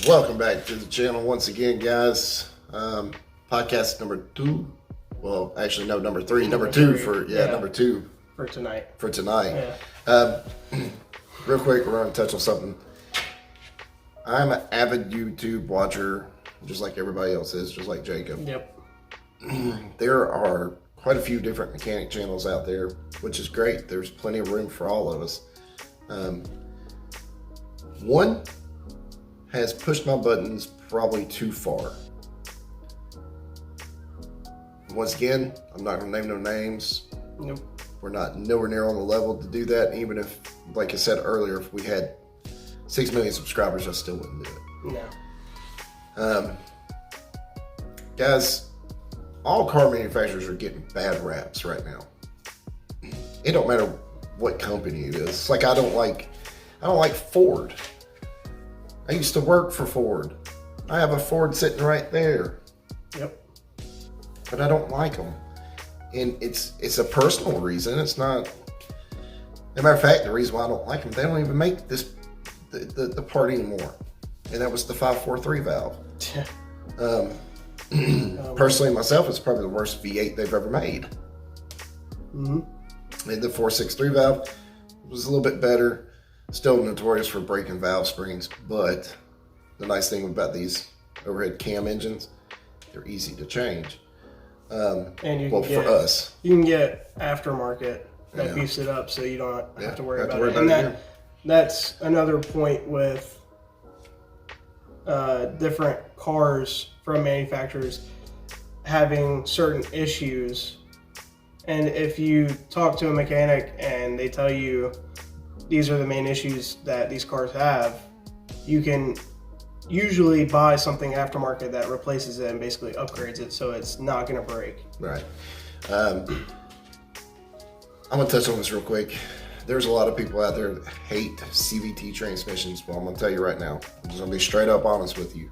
Welcome back to the channel once again, guys. Podcast number 2. Well, actually, no, number 3. Number 2 for number 2 for tonight. Yeah. Real quick, we're going to touch on something. I'm an avid YouTube watcher, just like everybody else is, just like Jacob. Yep. There are quite a few different mechanic channels out there, which is great. There's plenty of room for all of us. One has pushed my buttons probably too far. Once again, I'm not going to name no names. Nope. We're not nowhere near on the level to do that. Even if, like I said earlier, if we had 6 million subscribers, I still wouldn't do it. No. Guys, all car manufacturers are getting bad raps right now. It don't matter what company it is. It's like I don't like Ford. I used to work for Ford. I have a Ford sitting right there. Yep. But I don't like them. And it's a personal reason. It's not. As a matter of fact, the reason why I don't like them, they don't even make the part anymore. And that was the 543 valve. Personally, myself, it's probably the worst V8 they've ever made. Mm-hmm. And the 463 valve was a little bit better. Still notorious for breaking valve springs, but the nice thing about these overhead cam engines, they're easy to change. And you for us, you can get aftermarket that beefs it up, so you don't have to worry about it. And that's another point with different cars from manufacturers having certain issues. And if you talk to a mechanic and they tell you these are the main issues that these cars have, you can usually buy something aftermarket that replaces it and basically upgrades it so it's not going to break. Right. I'm going to touch on this real quick. There's a lot of people out there that hate CVT transmissions. Well, I'm going to tell you right now. I'm just going to be straight up honest with you.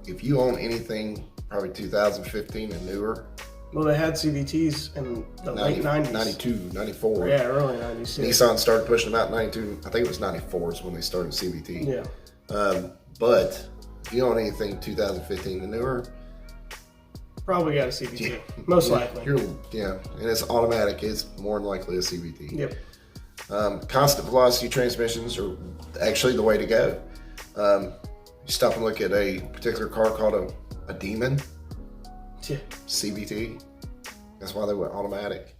If you own anything probably 2015 and newer, well, they had CVTs in the late 90s. 92, 94. Yeah, early 90s. Yeah. Nissan started pushing them out in 92. I think it was 94 is when they started CVT. Yeah. But if you own anything 2015 and newer, probably got a CVT. Most likely. And it's automatic. It's more than likely a CVT. Yep. Constant velocity transmissions are actually the way to go. You stop and look at a particular car called a Demon. Yeah. CVT. That's why they went automatic.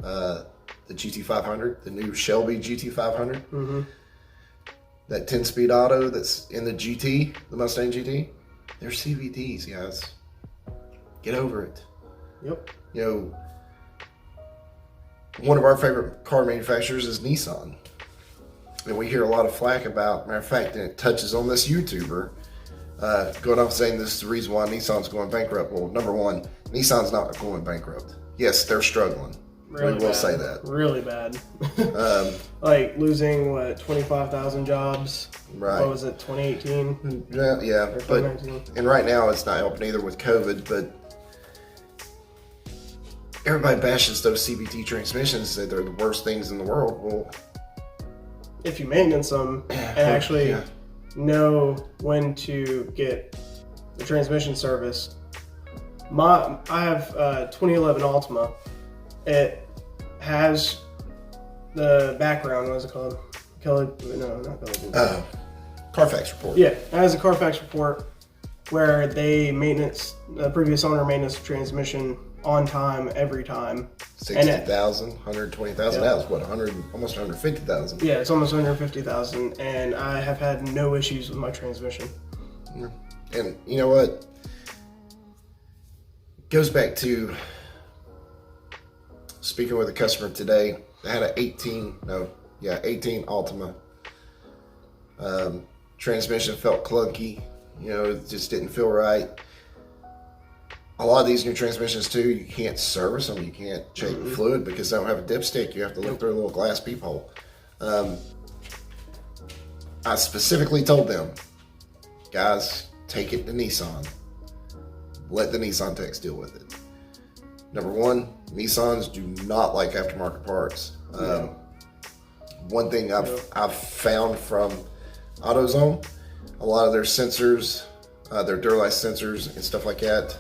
The GT500, the new Shelby GT500. Mm-hmm. That 10-speed auto that's in the GT, the Mustang GT, they're CVTs, guys. Get over it. Yep. You know, one of our favorite car manufacturers is Nissan. And we hear a lot of flack about, matter of fact, and it touches on this YouTuber, going off saying this is the reason why Nissan's going bankrupt. Well, number one, Nissan's not going bankrupt. Yes, they're struggling. Really we will bad. say that. Really bad. Like losing, 25,000 jobs? Right. What was it, 2018? Yeah. And right now it's not helping either with COVID, but everybody bashes those CVT transmissions, say they're the worst things in the world. Well, if you maintenance them and actually know when to get the transmission service. I have 2011 Altima. It has the background, what is it called? Carfax report. Yeah, it has a Carfax report where the previous owner maintenance the transmission on time every time. 60,000, 120,000. That was what, almost 150,000. Yeah, it's almost 150,000, and I have had no issues with my transmission. And you know what? Goes back to speaking with a customer today. They had an 18 Altima. Transmission felt clunky. You know, it just didn't feel right. A lot of these new transmissions too, you can't service them. You can't check the fluid because they don't have a dipstick. You have to look through a little glass peephole. I specifically told them, guys, take it to Nissan. Let the Nissan techs deal with it. Number one, Nissans do not like aftermarket parts. No. One thing I've found from AutoZone, A lot of their sensors, their Duralast sensors and stuff like that,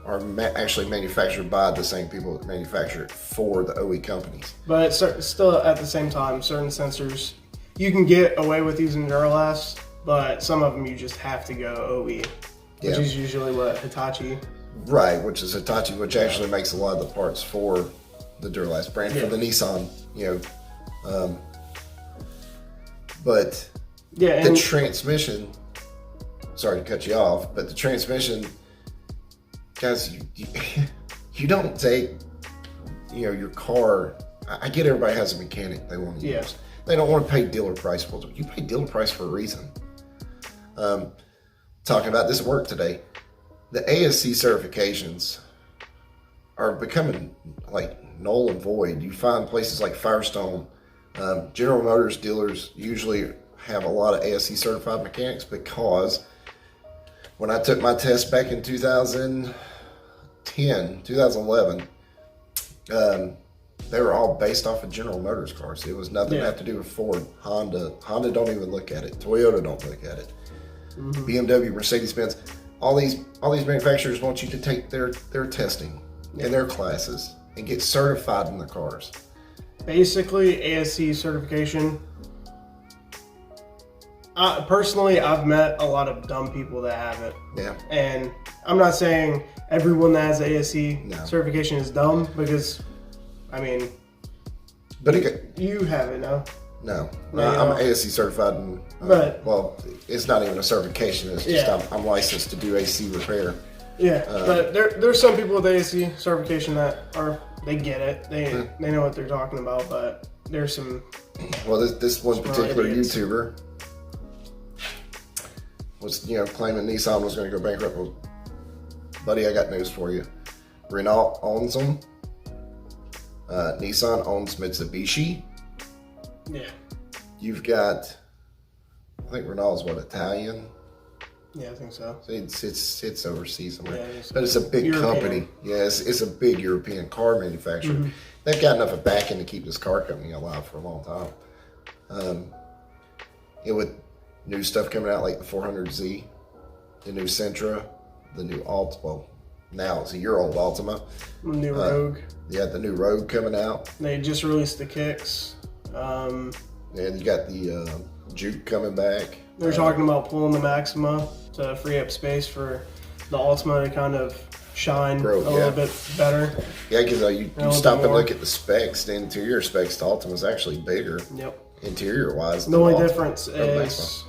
are actually manufactured by the same people that manufacture it for the OE companies. But still, at the same time, certain sensors you can get away with using Duralast, but some of them you just have to go OE, which is usually what Hitachi. Right, which is Hitachi, which actually makes a lot of the parts for the Duralast brand for the Nissan, but the transmission. Sorry to cut you off, but the transmission, guys, you don't take, your car. I get everybody has a mechanic they want to use. They don't want to pay dealer price for it. You pay dealer price for a reason. Talking about this at work today, the ASC certifications are becoming like null and void. You find places like Firestone, General Motors dealers usually have a lot of ASC certified mechanics, because when I took my test back in 2011, they were all based off of General Motors cars. It was nothing to have to do with Ford. Honda don't even look at it. Toyota don't look at it. BMW, Mercedes-Benz, all these manufacturers want you to take their testing and their classes and get certified in the cars. Basically, ASC certification. Personally, I've met a lot of dumb people that have it. Yeah. And I'm not saying everyone that has ASC certification is dumb, because, I mean, but you have it now. No, I'm ASC certified, and well, it's not even a certification. It's just I'm licensed to do AC repair. Yeah, but there's some people with ASC certification that they get it. They know what they're talking about, but there's some. Well, this one particular YouTuber was claiming Nissan was going to go bankrupt. Well, buddy, I got news for you. Renault owns them. Nissan owns Mitsubishi. Yeah. You've got, I think Renault's Italian? Yeah, I think so. It's overseas somewhere. Yeah, but it's a big European company. Yeah, it's a big European car manufacturer. They've got enough of backing to keep this car company alive for a long time. With new stuff coming out like the 400Z, the new Sentra, the new Altima. Well, now it's a year-old Altima. New Rogue. Yeah, the new Rogue coming out. They just released the kicks. And you got the Juke coming back. They're talking about pulling the Maxima to free up space for the Altima to kind of shine a little bit better. Yeah, because you stop and look at the specs. The interior specs, the Altima is actually bigger. Yep. Interior-wise. The only difference is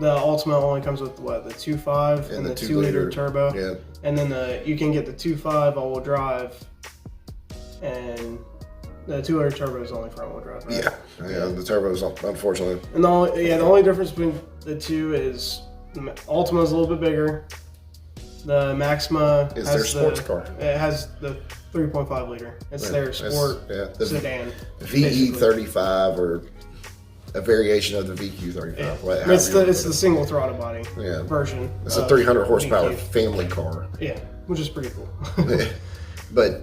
the Altima only comes with the 2.5 and the 2-liter turbo. Yeah. And then you can get the 2.5 all-wheel drive, and the 2-liter turbo is only front-wheel drive, right? Yeah, the turbo is unfortunately. And the only difference between the two is the Altima is a little bit bigger. The Maxima is their sports car. It has the 3.5 liter. It's their sport sedan. VE35 or a variation of the VQ35. Yeah. It's the single throttle body version. It's a 300 horsepower family car. Yeah, which is pretty cool. But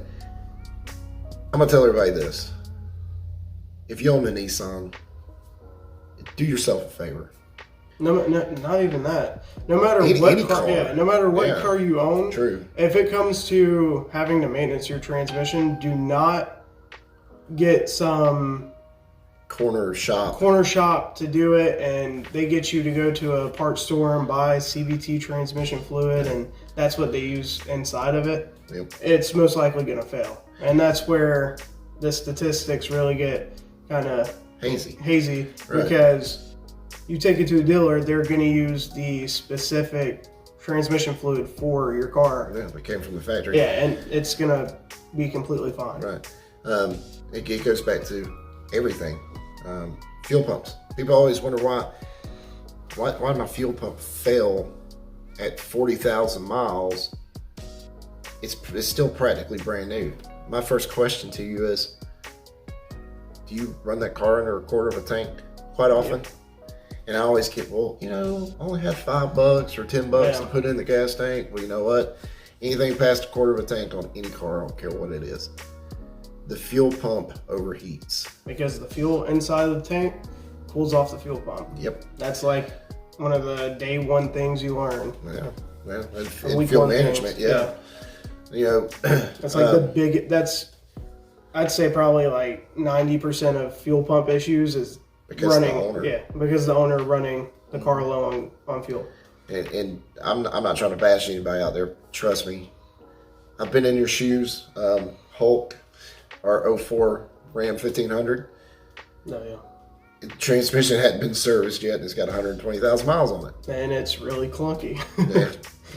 I'm gonna tell everybody this: if you own a Nissan, do yourself a favor. No, not even that. No matter what car you own, if it comes to having to maintenance your transmission, do not get some corner shop to do it, and they get you to go to a parts store and buy CVT transmission fluid, and that's what they use inside of it. Yep. It's most likely going to fail, and that's where the statistics really get kind of hazy because you take it to a dealer, they're going to use the specific transmission fluid for your car. Yeah, it came from the factory. Yeah, and it's going to be completely fine. Right. It goes back to everything. Fuel pumps. People always wonder why my fuel pump fail at 40,000 miles. It's still practically brand new. My first question to you is, do you run that car under a quarter of a tank quite often? Yep. And I always get, I only have $5 or $10 to put in the gas tank. Well, you know what? Anything past a quarter of a tank on any car, I don't care what it is. The fuel pump overheats. Because the fuel inside of the tank cools off the fuel pump. Yep. That's like one of the day one things you learn. Yeah, well, Or and week fuel one management, things, yeah. You know, That's like I'd say probably like 90% of fuel pump issues is Because running. the owner. Yeah, because the owner running the car low on fuel. and I'm not trying to bash anybody out there. Trust me, I've been in your shoes. Hulk, our 04 Ram 1500. No, yeah. The transmission hadn't been serviced yet, and it's got 120,000 miles on it. And it's really clunky.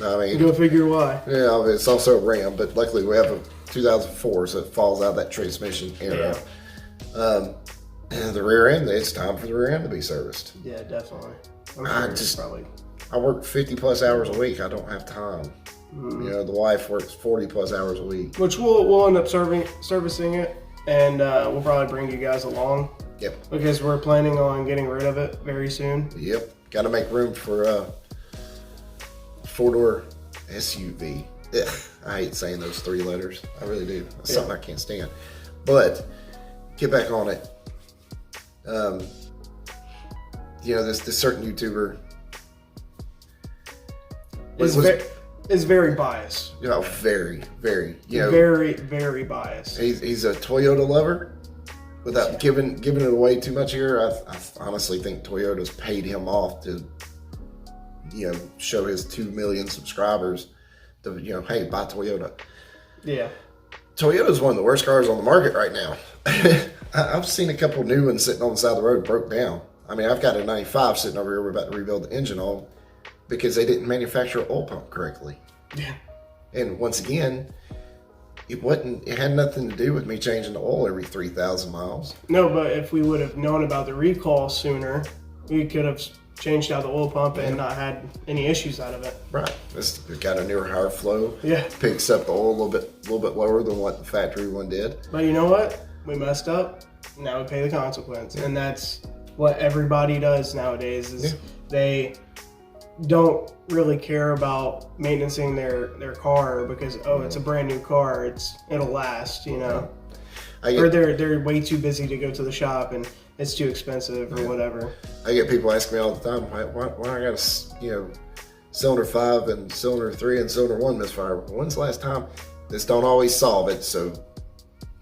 Yeah, I mean, Go figure why. yeah, I mean, it's also a Ram, but luckily we have a 2004, so it falls out of that transmission era. And the rear end, it's time for the rear end to be serviced. Yeah, definitely. I'm I sure it's just- probably. I work 50 plus hours a week. I don't have time. You know, the wife works 40 plus hours a week. Which we'll end up servicing it, and we'll probably bring you guys along Yep. because we're planning on getting rid of it very soon. Yep. Got to make room for a 4-door SUV. Ugh, I hate saying those 3 letters. I really do. That's something I can't stand. But get back on it. You know, this certain YouTuber Is very biased. you know, very, you know, Very, very biased. he's a Toyota lover. Without giving it away too much here, I honestly think Toyota's paid him off to, you know, show his 2 million subscribers to, you know, hey, buy Toyota. Yeah. Toyota's one of the worst cars on the market right now. I've seen a couple new ones sitting on the side of the road broke down. I mean, I've got a 95 sitting over here. We're about to rebuild the engine on because they didn't manufacture an oil pump correctly. Yeah. And once again, it had nothing to do with me changing the oil every 3,000 miles. No, but if we would have known about the recall sooner, we could have changed out the oil pump and not had any issues out of it. Right. It's got a newer higher flow. Yeah. Picks up the oil a little bit lower than what the factory one did. But you know what? We messed up. Now we pay the consequence. And that's what everybody does nowadays is they don't really care about maintaining their car because it's a brand new car, it'll last, you know. Or they're way too busy to go to the shop and it's too expensive or whatever. I get people asking me all the time, why I got a, you know, cylinder 5 and cylinder 3 and cylinder 1 misfire. When's the last time? This don't always solve it, so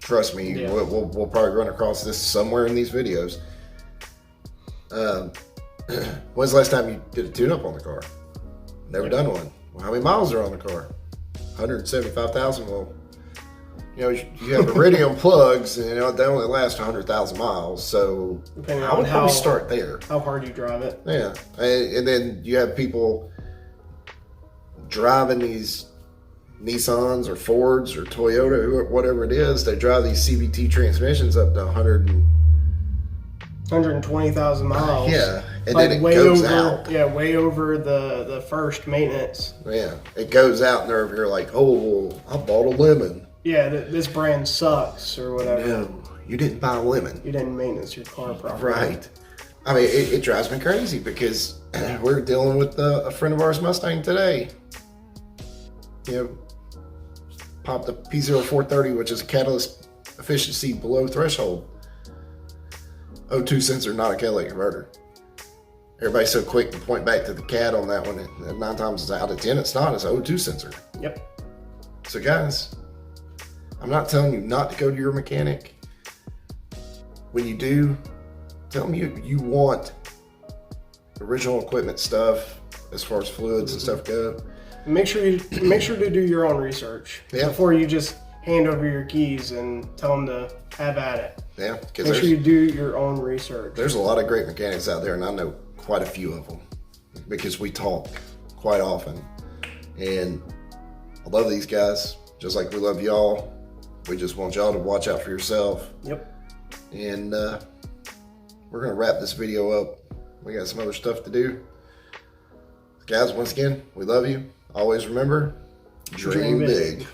trust me, we'll probably run across this somewhere in these videos. When's the last time you did a tune-up on the car? Never done one. Well, how many miles are on the car? 175,000. Well, you know, you have iridium plugs, and you know they only last 100,000 miles. So Depending I on would probably start there. how hard you drive it. Yeah, and then you have people driving these Nissans or Fords or Toyota, whatever it is. They drive these CVT transmissions up to 120,000 miles. Yeah, and like then it way goes over, out. Yeah, way over the first maintenance. Yeah, it goes out, and they're over here like, oh, well, I bought a lemon. Yeah, this brand sucks or whatever. No, you didn't buy a lemon. You didn't maintenance your car properly. Right. I mean, it drives me crazy because we're dealing with a friend of ours Mustang today. You know, popped a P0430, which is a catalyst efficiency below threshold. O2 sensor, not a catalytic converter. Everybody's so quick to point back to the CAT on that one. And 9 times out of 10, it's not. It's an O2 sensor. Yep. So guys, I'm not telling you not to go to your mechanic. When you do, tell them you want original equipment stuff as far as fluids and stuff go. Make sure to do your own research before you just hand over your keys and tell them to have at it. Yeah, because Make sure you do your own research. there's a lot of great mechanics out there, and I know quite a few of them because we talk quite often. And I love these guys, just like we love y'all. We just want y'all to watch out for yourself. Yep. And we're going to wrap this video up. We got some other stuff to do. Guys, once again, we love you. Always remember, dream big.